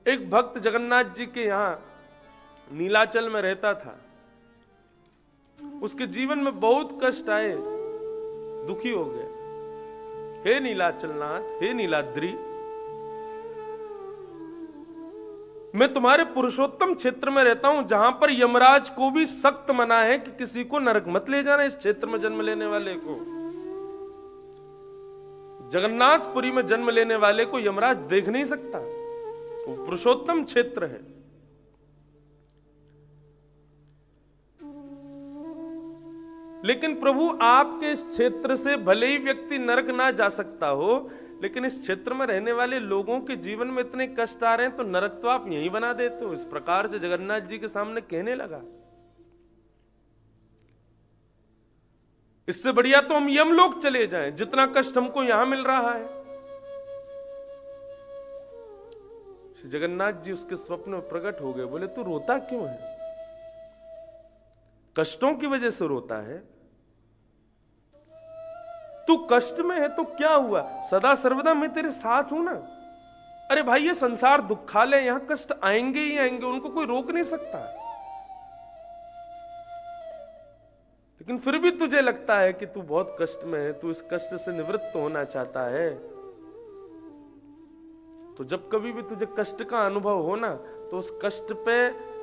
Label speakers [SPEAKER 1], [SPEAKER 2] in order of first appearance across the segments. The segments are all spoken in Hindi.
[SPEAKER 1] एक भक्त जगन्नाथ जी के यहां नीलाचल में रहता था। उसके जीवन में बहुत कष्ट आए, दुखी हो गया। हे नीलाचलनाथ, हे नीलाद्री, मैं तुम्हारे पुरुषोत्तम क्षेत्र में रहता हूं, जहां पर यमराज को भी सख्त मना है कि किसी को नरक मत ले जाना। इस क्षेत्र में जन्म लेने वाले को, जगन्नाथपुरी में जन्म लेने वाले को यमराज देख नहीं सकता। वो पुरुषोत्तम क्षेत्र है। लेकिन प्रभु, आपके इस क्षेत्र से भले ही व्यक्ति नरक ना जा सकता हो, लेकिन इस क्षेत्र में रहने वाले लोगों के जीवन में इतने कष्ट आ रहे हैं, तो नरक तो आप यहीं बना देते हो। इस प्रकार से जगन्नाथ जी के सामने कहने लगा। इससे बढ़िया तो हम यमलोक चले जाएं, जितना कष्ट हमको यहां मिल रहा है। श्री जगन्नाथ जी उसके स्वप्न में प्रकट हो गए। बोले, तू रोता क्यों है? कष्टों की वजह से रोता है? तू कष्ट में है तो क्या हुआ, सदा सर्वदा मैं तेरे साथ हूं ना। अरे भाई, ये संसार दुखालय, यहां कष्ट आएंगे ही आएंगे, उनको कोई रोक नहीं सकता। लेकिन फिर भी तुझे लगता है कि तू बहुत कष्ट में है, तू इस कष्ट से निवृत्त होना चाहता है। तो जब कभी भी तुझे कष्ट का अनुभव हो ना, तो उस कष्ट पे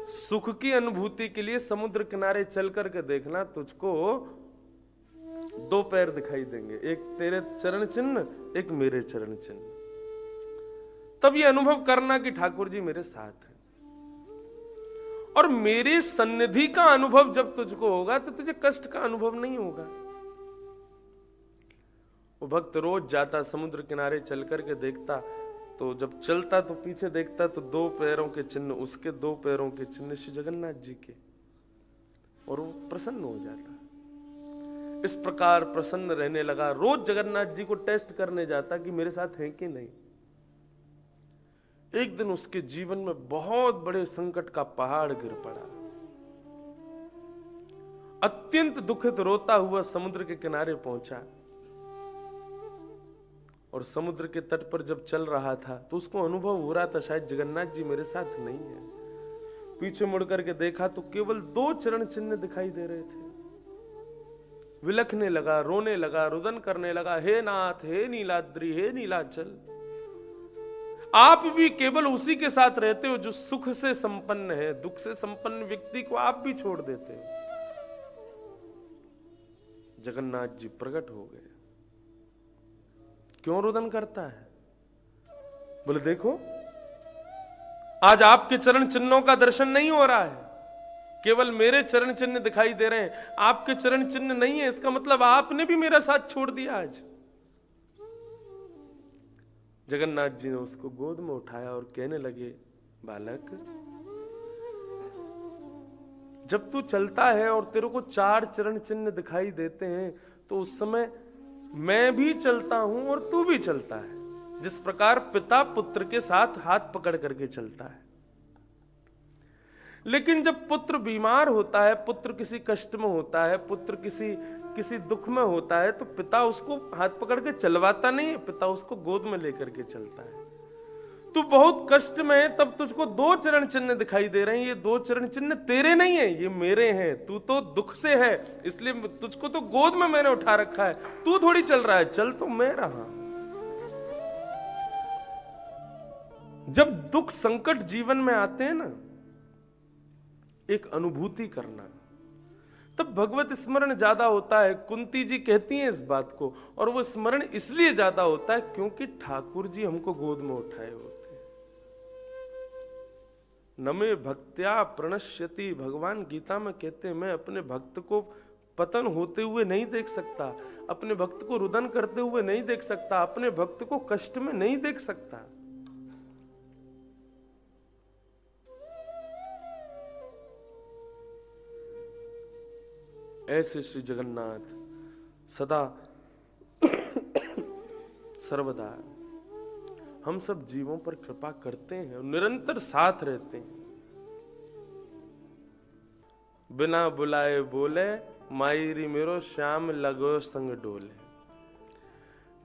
[SPEAKER 1] सुख की अनुभूति के लिए समुद्र किनारे चल करके देखना, तुझको दो पैर दिखाई देंगे, एक तेरे चरण चिन्ह, एक मेरे चरण चिन्ह। तब ये अनुभव करना कि ठाकुर जी मेरे साथ हैं। और मेरे सन्निधि का अनुभव जब तुझको होगा, तो तुझे कष्ट का अनुभव नहीं होगा। वो भक्त रोज जाता, समुद्र किनारे चल करके देखता, तो जब चलता तो पीछे देखता, तो दो पैरों के चिन्ह, उसके दो पैरों के चिन्ह श्री जगन्नाथ जी के, और वो प्रसन्न हो जाता। इस प्रकार प्रसन्न रहने लगा। रोज जगन्नाथ जी को टेस्ट करने जाता कि मेरे साथ हैं कि नहीं। एक दिन उसके जीवन में बहुत बड़े संकट का पहाड़ गिर पड़ा। अत्यंत दुखित रोता हुआ समुद्र के किनारे पहुंचा, और समुद्र के तट पर जब चल रहा था, तो उसको अनुभव हो रहा था शायद जगन्नाथ जी मेरे साथ नहीं है। पीछे मुड़ करके देखा तो केवल दो चरण चिन्ह दिखाई दे रहे थे। विलखने लगा, रोने लगा, रुदन करने लगा, हे नाथ, हे नीलाद्री, हे नीलाचल, आप भी केवल उसी के साथ रहते हो जो सुख से संपन्न है। दुख से संपन्न व्यक्ति को आप भी छोड़ देते हो। जगन्नाथ जी प्रकट हो गए। क्यों रुदन करता है? बोले, देखो, आज आपके चरण चिन्हों का दर्शन नहीं हो रहा है, केवल मेरे चरण चिन्ह दिखाई दे रहे हैं, आपके चरण चिन्ह नहीं है। इसका मतलब आपने भी मेरा साथ छोड़ दिया आज। जगन्नाथ जी ने उसको गोद में उठाया और कहने लगे, बालक, जब तू चलता है और तेरे को चार चरण चिन्ह दिखाई देते हैं, तो उस समय मैं भी चलता हूं और तू भी चलता है। जिस प्रकार पिता पुत्र के साथ हाथ पकड़ करके चलता है। लेकिन जब पुत्र बीमार होता है, पुत्र किसी कष्ट में होता है, पुत्र किसी दुख में होता है, तो पिता उसको हाथ पकड़ के चलवाता नहीं है, पिता उसको गोद में लेकर के चलता है। तू बहुत कष्ट में है, तब तुझको दो चरण चिन्ह दिखाई दे रहे हैं। ये दो चरण चिन्ह तेरे नहीं है, ये मेरे हैं। तू तो दुख से है, इसलिए तुझको तो गोद में मैंने उठा रखा है। तू थोड़ी चल रहा है, चल तो मैं रहा। जब दुख संकट जीवन में आते हैं ना, एक अनुभूति करना, तब भगवत स्मरण ज्यादा होता है। कुंती जी कहती हैं इस बात को, और वो स्मरण इसलिए ज्यादा होता है क्योंकि ठाकुर जी हमको गोद में उठाए होते हैं। नमे भक्त्या प्रणश्यति, भगवान गीता में कहते हैं, मैं अपने भक्त को पतन होते हुए नहीं देख सकता, अपने भक्त को रुदन करते हुए नहीं देख सकता, अपने भक्त को कष्ट में नहीं देख सकता। ऐसे श्री जगन्नाथ सदा सर्वदा हम सब जीवों पर कृपा करते हैं और निरंतर साथ रहते हैं। बिना बुलाए बोले, मायरी मेरो श्याम लगो संग डोले।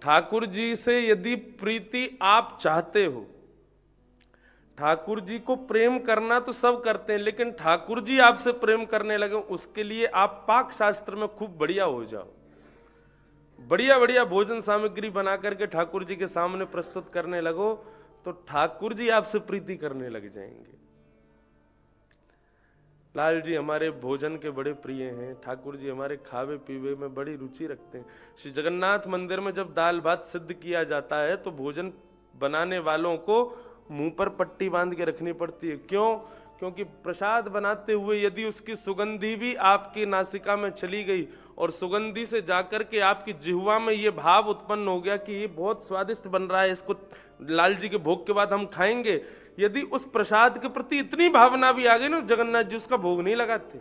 [SPEAKER 1] ठाकुर जी से यदि प्रीति आप चाहते हो, ठाकुर जी को प्रेम करना तो सब करते हैं, लेकिन ठाकुर जी आपसे प्रेम करने लगे उसके लिए आप पाक शास्त्र में खूब बढ़िया हो जाओ, बढ़िया बढ़िया भोजन सामग्री बना करके ठाकुर जी के सामने प्रस्तुत करने लगो, तो ठाकुर जी आपसे प्रीति करने लग जाएंगे। लाल जी हमारे भोजन के बड़े प्रिय हैं, ठाकुर जी हमारे खावे पीवे में बड़ी रुचि रखते हैं। श्री जगन्नाथ मंदिर में जब दाल भात सिद्ध किया जाता है तो भोजन बनाने वालों को मुंह पर पट्टी बांध के रखनी पड़ती है। क्यों? क्योंकि प्रसाद बनाते हुए यदि उसकी सुगंधी भी आपकी नासिका में चली गई और सुगंधी से जाकर के आपकी जिह्वा में ये भाव उत्पन्न हो गया कि ये बहुत स्वादिष्ट बन रहा है, इसको लाल जी के भोग के बाद हम खाएंगे, यदि उस प्रसाद के प्रति इतनी भावना भी आ गई ना, जगन्नाथ जी उसका भोग नहीं लगाते।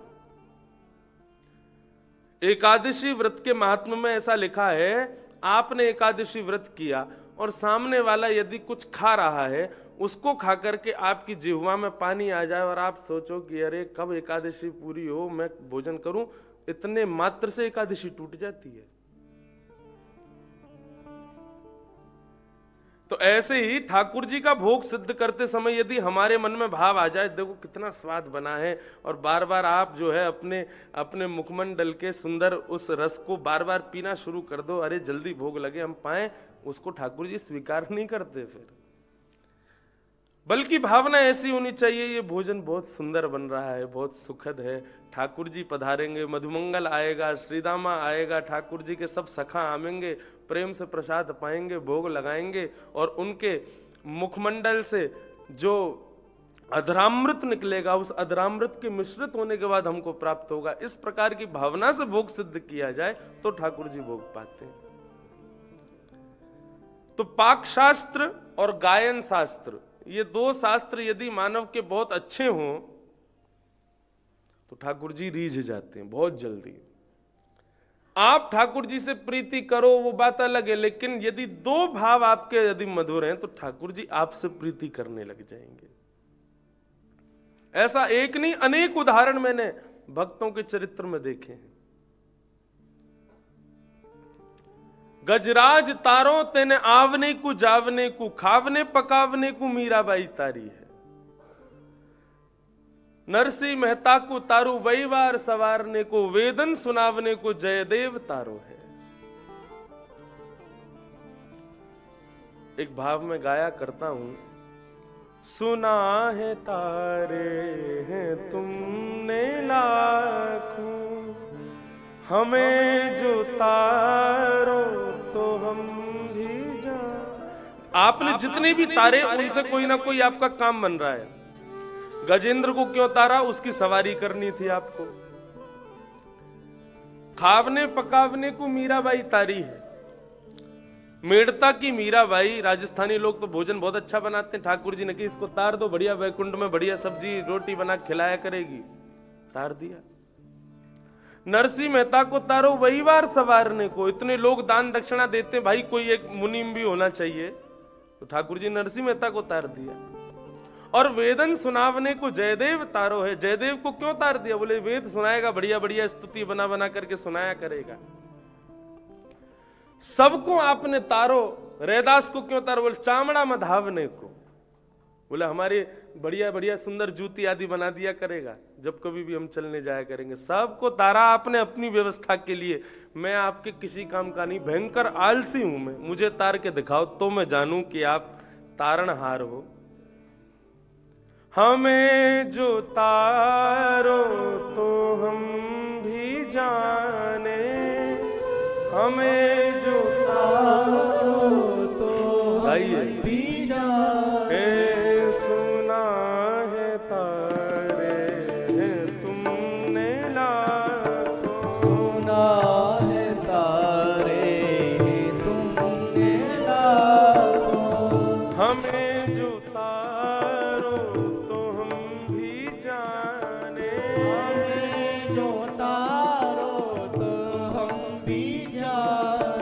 [SPEAKER 1] एकादशी व्रत के महात्म्य में ऐसा लिखा है, आपने एकादशी व्रत किया और सामने वाला यदि कुछ खा रहा है, उसको खा करके आपकी जिह्वा में पानी आ जाए और आप सोचो कि अरे कब एकादशी पूरी हो, मैं भोजन करूं, इतने मात्र से एकादशी टूट जाती है। तो ऐसे ही ठाकुर जी का भोग सिद्ध करते समय यदि हमारे मन में भाव आ जाए, देखो कितना स्वाद बना है, और बार बार आप जो है अपने अपने मुखमंडल के सुंदर उस रस को बार बार पीना शुरू कर दो, अरे जल्दी भोग लगे हम पाएं, उसको ठाकुर जी स्वीकार नहीं करते फिर। बल्कि भावना ऐसी होनी चाहिए, ये भोजन बहुत सुंदर बन रहा है, बहुत सुखद है, ठाकुर जी पधारेंगे, मधुमंगल आएगा, श्रीदामा आएगा, ठाकुर जी के सब सखा आवेंगे, प्रेम से प्रसाद पाएंगे, भोग लगाएंगे, और उनके मुखमंडल से जो अधरामृत निकलेगा, उस अधरामृत के मिश्रित होने के बाद हमको प्राप्त होगा। इस प्रकार की भावना से भोग सिद्ध किया जाए तो ठाकुर जी भोग पाते हैं। तो पाक शास्त्र और गायन शास्त्र, ये दो शास्त्र यदि मानव के बहुत अच्छे हों तो ठाकुर जी रीझ जाते हैं बहुत जल्दी। आप ठाकुर जी से प्रीति करो वो बात अलग है, लेकिन यदि दो भाव आपके यदि मधुर हैं तो ठाकुर जी आपसे प्रीति करने लग जाएंगे। ऐसा एक नहीं अनेक उदाहरण मैंने भक्तों के चरित्र में देखे हैं। गजराज तारो तेने आवने को जावने को, खावने पकावने को मीराबाई तारी है। नरसिंह मेहता को तारू वहीवार सवारने को, वेदन सुनावने को जयदेव तारो है। एक भाव में गाया करता हूं, सुना है तारे हैं तुमने लाखों, हमें जो तारो तो हम भी जान। आपने जितने भी तारे उनसे कोई ना कोई आपका काम बन रहा है। गजेंद्र को क्यों तारा? उसकी सवारी करनी थी आपको। खावने पकावने को मीराबाई तारी है। मेड़ता की मीराबाई, राजस्थानी लोग तो भोजन बहुत अच्छा बनाते हैं, ठाकुर जी ने कि इसको तार दो, बढ़िया वैकुंठ में बढ़िया सब्जी रोटी बना खिलाया करेगी, तार दिया। नरसिंह मेहता को तारो वहीवार सवारने को, इतने लोग दान दक्षिणा देते हैं, भाई कोई एक मुनीम भी होना चाहिए, तो ठाकुर जी नरसिंह मेहता को तार दिया। और वेदन सुनावने को जयदेव तारो है। जयदेव को क्यों तार दिया? बोले वेद सुनाएगा, बढ़िया बढ़िया स्तुति बना बना करके सुनाया करेगा। सबको आपने तारो। रैदास को क्यों तारो? बोले चामड़ा मधावने को, बोले हमारी बढ़िया बढ़िया सुंदर जूती आदि बना दिया करेगा जब कभी भी हम चलने जाया करेंगे। सबको तारा आपने अपनी व्यवस्था के लिए। मैं आपके किसी काम का नहीं, भयंकर आलसी हूं मैं, मुझे तार के दिखाओ तो मैं जानूं कि आप तारणहार हो। हमें जो तारो तो हम भी जाने, हमें जो तारो तो हम भी जाने, सुना है तारे हैं तुमने लाखों,
[SPEAKER 2] सुना है तारे हैं तुमने लाखों,
[SPEAKER 1] हमें जो तारो तो हम भी जाने,
[SPEAKER 2] हमें जो तारो तो हम भी जाने,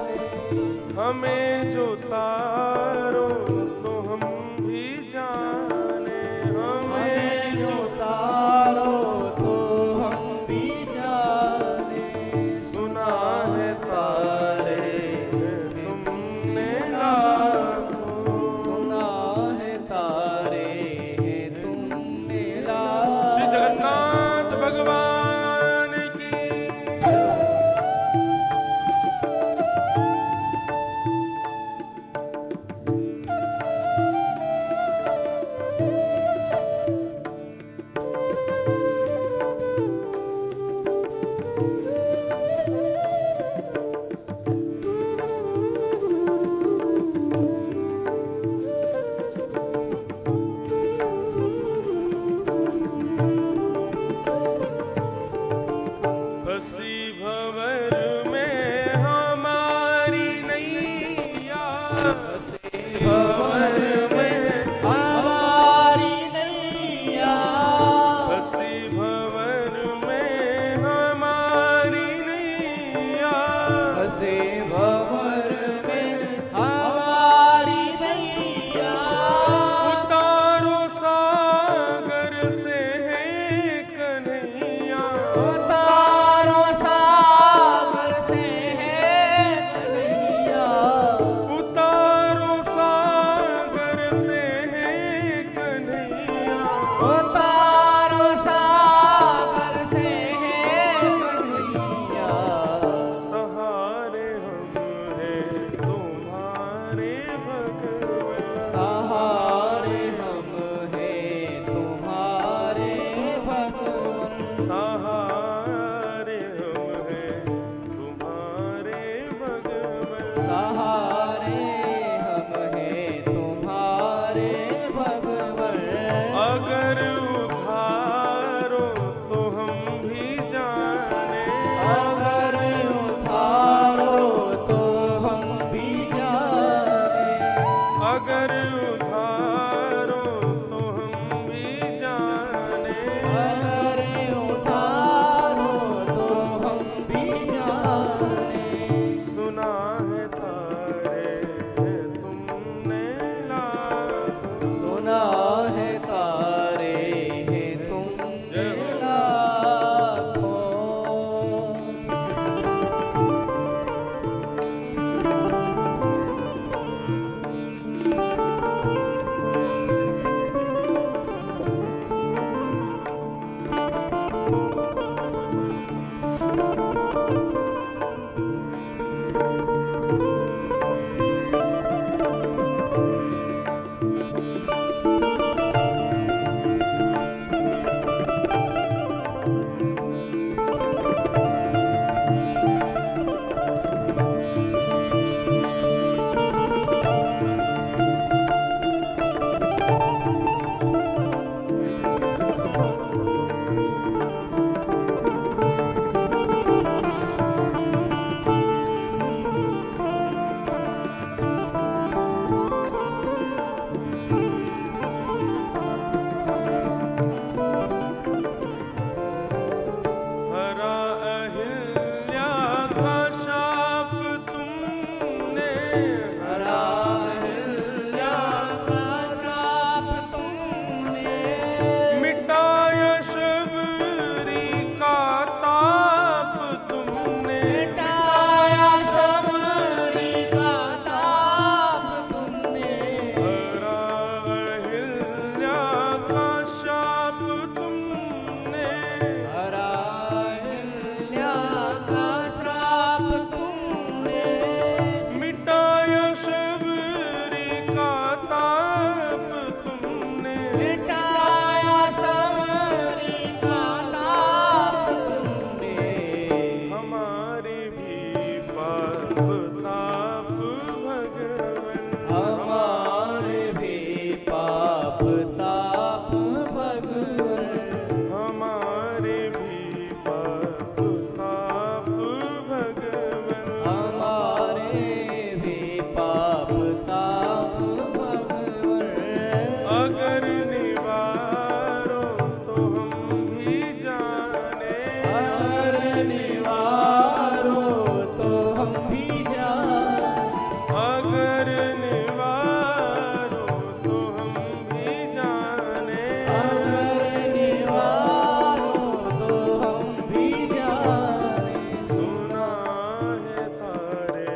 [SPEAKER 2] मिटाया समरी का ताप तुमने,
[SPEAKER 1] हमारे भी पाप ताप भगवन,
[SPEAKER 2] हमारे भी पाप ताप भगवन,
[SPEAKER 1] हमारे भी पाप ताप भगवन,
[SPEAKER 2] हमारे भी पाप ताप भगवन।
[SPEAKER 1] अगर निवारो तो हम भी जाने,
[SPEAKER 2] अगर निवारो तो हम भी जाने,
[SPEAKER 1] अगर निवारो तो हम भी जाने,
[SPEAKER 2] अगर निवारो तो हम भी जाने।
[SPEAKER 1] सुना है तारे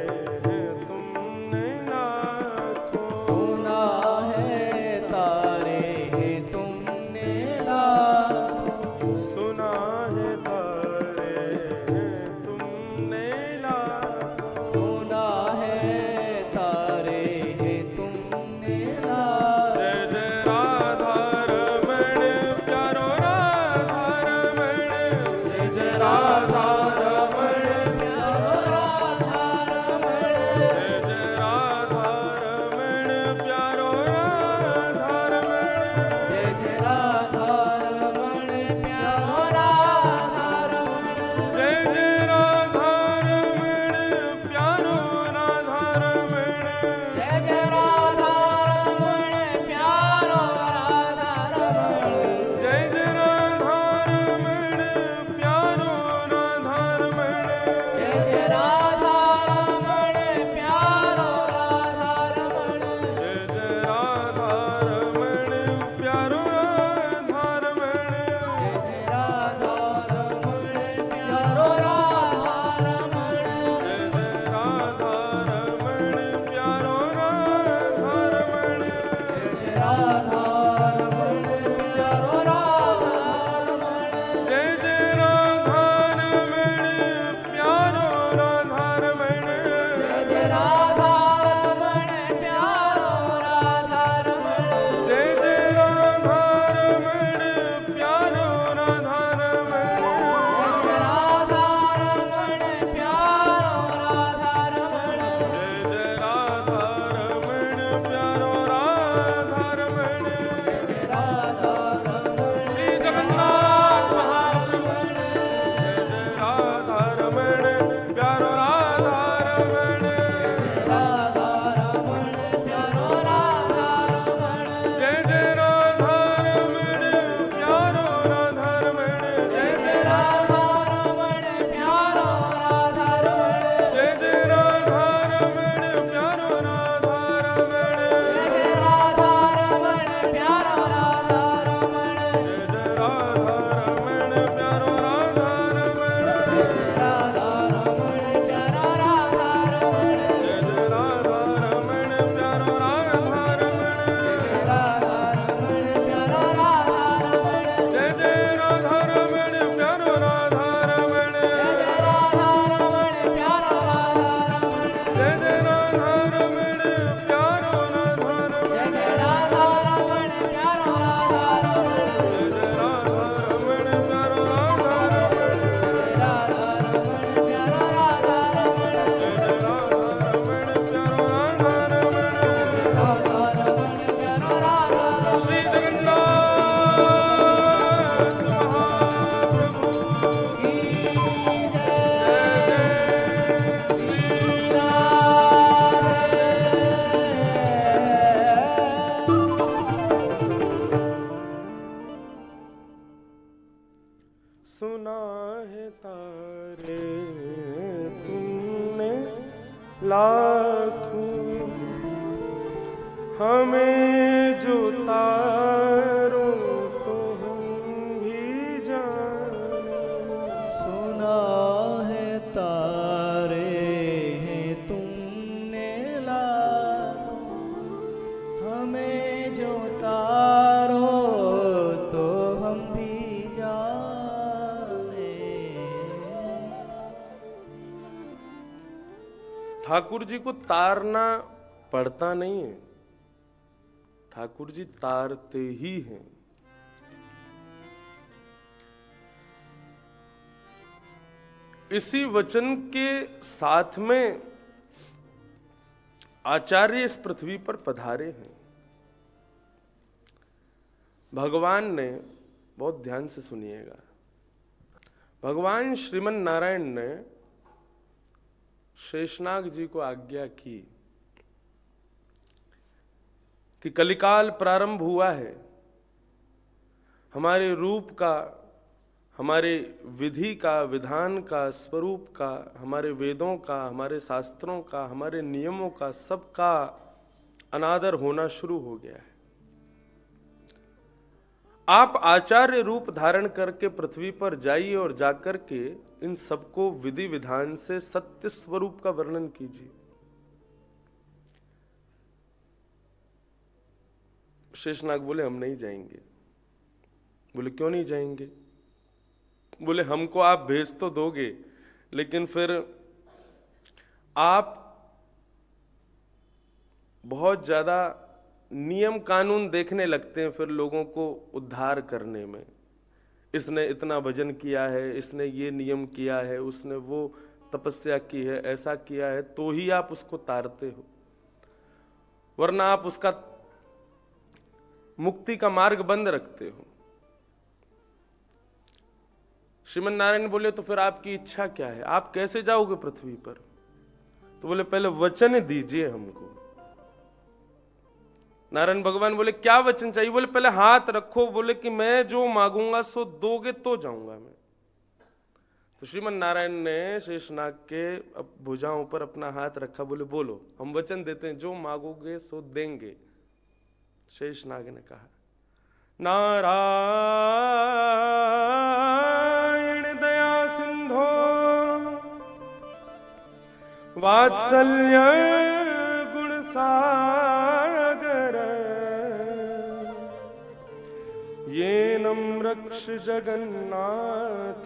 [SPEAKER 1] तुमने लाखों,
[SPEAKER 2] सुना है तारे तुमने लाखों,
[SPEAKER 1] सुना है तारे तुमने लाखों,
[SPEAKER 2] सुना है तारे तुमने लाखों।
[SPEAKER 1] जय जय राधा रमण प्यारो राधा रमण, जय जय राधा रमण,
[SPEAKER 2] प्यारो राधा रमण,
[SPEAKER 1] जय जय राधा रमण प्यारो राधा रमण,
[SPEAKER 2] जय जय राधा रमण, प्यारो राधा रमण,
[SPEAKER 1] जय जय राधा रमण प्यारो राधा रमण,
[SPEAKER 2] जय जय राधा रमण, प्यारो राधा रमण,
[SPEAKER 1] जय जय राधा रमण प्यारो राधा रमण,
[SPEAKER 2] जय जय राधा रमण, प्यारो राधा रमण,
[SPEAKER 1] जय जय राधा रमण प्यारो राधा रमण,
[SPEAKER 2] जय जय राधा रमण, प्यारो राधा रमण,
[SPEAKER 1] जय जय राधा रमण प्यारो राधा रमण,
[SPEAKER 2] जय जय राधा रमण, प्यारो राधा रमण,
[SPEAKER 1] जय जय राधा रमण प्यारो राधा रमण,
[SPEAKER 2] जय जय राधा रमण, प्यारो राधा रमण,
[SPEAKER 1] जय जय राधा रमण प्यारो राधा रमण,
[SPEAKER 2] जय राधा रमण, प्यारो राधा रमण,
[SPEAKER 1] जय जय राधा रमण प्यारो राधा रमण,
[SPEAKER 2] जय राधा रमण,
[SPEAKER 1] श्री जगन्नाथ महाप्रभु, जय जय राधा रमण प्यारो राधा रमण,
[SPEAKER 2] राधा रमण, प्यारो राधा रमण,
[SPEAKER 1] जय जय राधा रमण प्यारो राधा रमण,
[SPEAKER 2] जय जय राधा रमण, प्यारो राधा रमण,
[SPEAKER 1] जय जय राधा रमण प्यारो राधा रमण,
[SPEAKER 2] जय जय राधा रमण, प्यारो राधा रमण,
[SPEAKER 1] जय जय राधा रमण प्यारो राधा रमण,
[SPEAKER 2] राधा रमण, प्यारो राधा रमण,
[SPEAKER 1] जय जय राधा रमण प्यारो राधा रमण,
[SPEAKER 2] राधा रमण, प्यारो राधा रमण,
[SPEAKER 1] जय जय राधा रमण प्यारो राधा रमण,
[SPEAKER 2] जय जय राधा रमण, प्यारो राधा रमण,
[SPEAKER 1] जय जय राधा रमण प्यारो राधा रमण,
[SPEAKER 2] जय जय राधा रमण, प्यारो राधा रमण,
[SPEAKER 1] जय जय राधा रमण प्यारो राधा रमण,
[SPEAKER 2] राधा रमण, प्यारो राधा रमण,
[SPEAKER 1] जय जय राधा रमण प्यारो राधा रमण,
[SPEAKER 2] राधा रमण, प्यारो राधा रमण,
[SPEAKER 1] श्री जगन्नाथ महाप्रभु
[SPEAKER 2] की जय।
[SPEAKER 1] जय जय श्री सुना है तारे तुमने लाखों, हमें जो तारो तो हम भी जाने,
[SPEAKER 2] सुना है तारे हैं तुमने लाखों, हमें जो तारो तो हम भी जाने।
[SPEAKER 1] ठाकुर जी को तारना पड़ता नहीं है, ठाकुर जी तारते ही हैं। इसी वचन के साथ में आचार्य इस पृथ्वी पर पधारे हैं। भगवान ने, बहुत ध्यान से सुनिएगा, भगवान श्रीमन नारायण ने शेषनाग जी को आज्ञा की कि कलिकाल प्रारंभ हुआ है, हमारे रूप का, हमारे विधि का, विधान का, स्वरूप का, हमारे वेदों का, हमारे शास्त्रों का, हमारे नियमों का, सबका अनादर होना शुरू हो गया है। आप आचार्य रूप धारण करके पृथ्वी पर जाइए और जाकर के इन सबको विधि विधान से सत्य स्वरूप का वर्णन कीजिए। शेषनाग बोले हम नहीं जाएंगे। बोले क्यों नहीं जाएंगे? बोले हमको आप भेज तो दोगे, लेकिन फिर आप बहुत ज्यादा नियम कानून देखने लगते हैं फिर लोगों को उद्धार करने में। इसने इतना भजन किया है, इसने ये नियम किया है, उसने वो तपस्या की है, ऐसा किया है, तो ही आप उसको तारते हो, वरना आप उसका मुक्ति का मार्ग बंद रखते हो। श्रीमन नारायण बोले तो फिर आपकी इच्छा क्या है, आप कैसे जाओगे पृथ्वी पर? तो बोले पहले वचन दीजिए हमको। नारायण भगवान बोले क्या वचन चाहिए? बोले पहले हाथ रखो, बोले कि मैं जो मांगूंगा सो दोगे तो जाऊंगा मैं। तो श्रीमन नारायण ने शेषनाग के भुजाओं पर अपना हाथ रखा, बोले बोलो, हम वचन देते हैं जो मांगोगे सो देंगे। शेषनाग ने कहा नारायण दया सिंधो वात्सल्य गुण सागर येनम रक्ष जगन्नाथ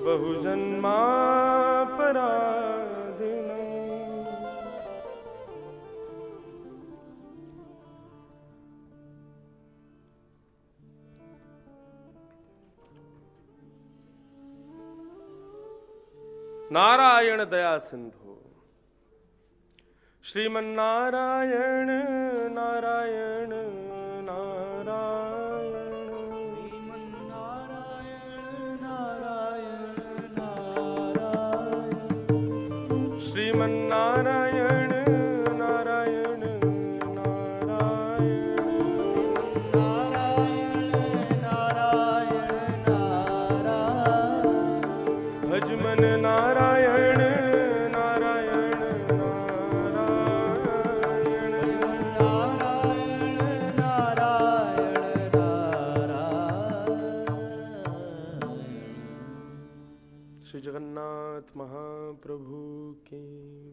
[SPEAKER 1] बहुजन्मापराधिनम्। नारायण दया सिंधु श्रीमन नारायण नारायण नारायण
[SPEAKER 2] श्रीमन नारायण नारायण नारायण
[SPEAKER 1] श्रीमन नारायण नारायण नारायण
[SPEAKER 2] नारायण नारायण
[SPEAKER 1] भजमन नारायण नारायण नारायण
[SPEAKER 2] नारायण नारायण।
[SPEAKER 1] श्री जगन्नाथ महाप्रभु की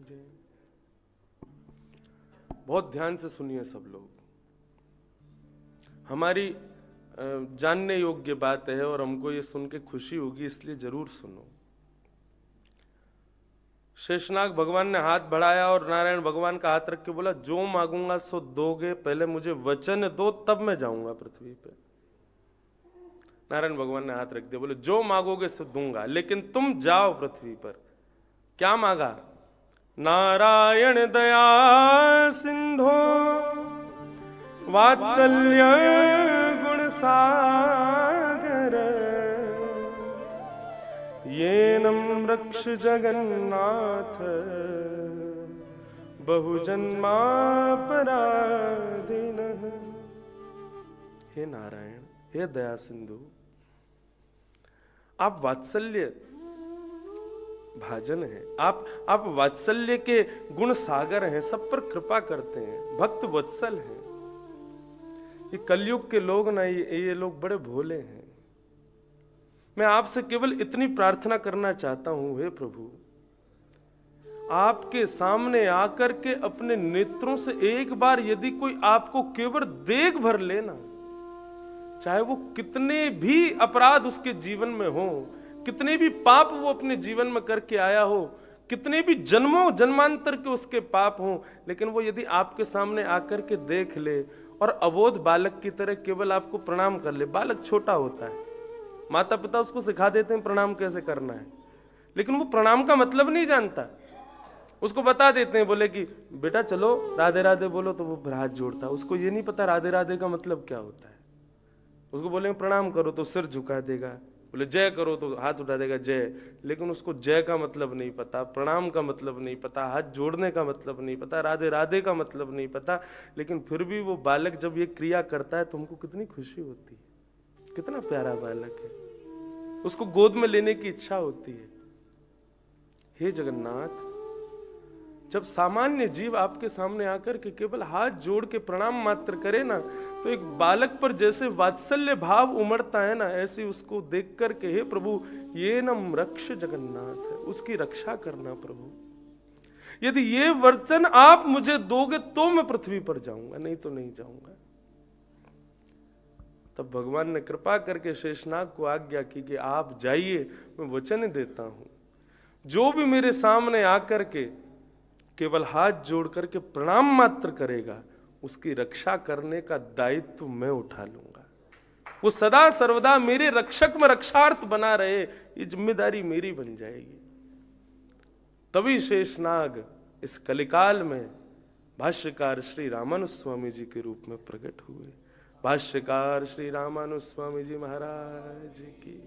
[SPEAKER 1] जय। बहुत ध्यान से सुनिए सब लोग, हमारी जानने योग्य बात है और हमको ये सुन के खुशी होगी, इसलिए जरूर सुनो। शेषनाग भगवान ने हाथ बढ़ाया और नारायण भगवान का हाथ रख के बोला जो मांगूंगा सो दोगे, पहले मुझे वचन दो तब मैं जाऊंगा पृथ्वी पे। नारायण भगवान ने हाथ रख दिया, बोले जो मांगोगे सो दूंगा, लेकिन तुम जाओ पृथ्वी पर। क्या मांगा? नारायण दया सिंधो वात्सल्य गुण सागर येनम रक्ष जगन्नाथ बहुजन्मापराधिनः। हे नारायण, हे दया सिंधु, आप वात्सल्य भाजन हैं, आप वात्सल्य के गुण सागर हैं, सब पर कृपा करते हैं, भक्त वत्सल हैं। ये कलयुग के लोग ना, ये लोग बड़े भोले हैं। मैं आपसे केवल इतनी प्रार्थना करना चाहता हूं, हे प्रभु, आपके सामने आकर के अपने नेत्रों से एक बार यदि कोई आपको केवल देख भर लेना, चाहे वो कितने भी अपराध उसके जीवन में हो, कितने भी पाप वो अपने जीवन में करके आया हो, कितने भी जन्मों जन्मांतर के उसके पाप हों, लेकिन वो यदि आपके सामने आकर के देख ले और अबोध बालक की तरह केवल आपको प्रणाम कर ले। बालक छोटा होता है, माता पिता उसको सिखा देते हैं प्रणाम कैसे करना है, लेकिन वो प्रणाम का मतलब नहीं जानता। उसको बता देते हैं, बोले कि बेटा चलो राधे राधे बोलो, तो वो हाथ जोड़ता है। उसको ये नहीं पता राधे राधे का मतलब क्या होता है। उसको बोलेंगे प्रणाम करो तो सिर झुका देगा, बोले जय करो तो हाथ उठा देगा जय, लेकिन उसको जय का मतलब नहीं पता, प्रणाम का मतलब नहीं पता, हाथ जोड़ने का मतलब नहीं पता, राधे राधे का मतलब नहीं पता। लेकिन फिर भी वो बालक जब ये क्रिया करता है तो हमको कितनी खुशी होती है। कितना प्यारा बालक है, उसको गोद में लेने की इच्छा होती है। हे जगन्नाथ, जब सामान्य जीव आपके सामने आकर के केवल हाथ जोड़ के प्रणाम मात्र करे ना, तो एक बालक पर जैसे वात्सल्य भाव उमड़ता है ना, ऐसे उसको देख करके हे प्रभु ये नम रक्ष जगन्नाथ, उसकी रक्षा करना प्रभु। यदि ये वचन आप मुझे दोगे तो मैं पृथ्वी पर जाऊंगा, नहीं तो नहीं जाऊंगा। तब भगवान ने कृपा करके शेषनाग को आज्ञा की कि आप जाइए, मैं वचन देता हूं जो भी मेरे सामने आकर के केवल हाथ जोड़ करके प्रणाम मात्र करेगा, उसकी रक्षा करने का दायित्व मैं उठा लूंगा। वो सदा सर्वदा मेरे रक्षक में रक्षार्थ बना रहे, ये जिम्मेदारी मेरी बन जाएगी। तभी शेषनाग इस कलिकाल में भाष्यकार श्री रामानुज स्वामी जी के रूप में प्रकट हुए। भाष्यकार श्री रामानुज स्वामी जी महाराज की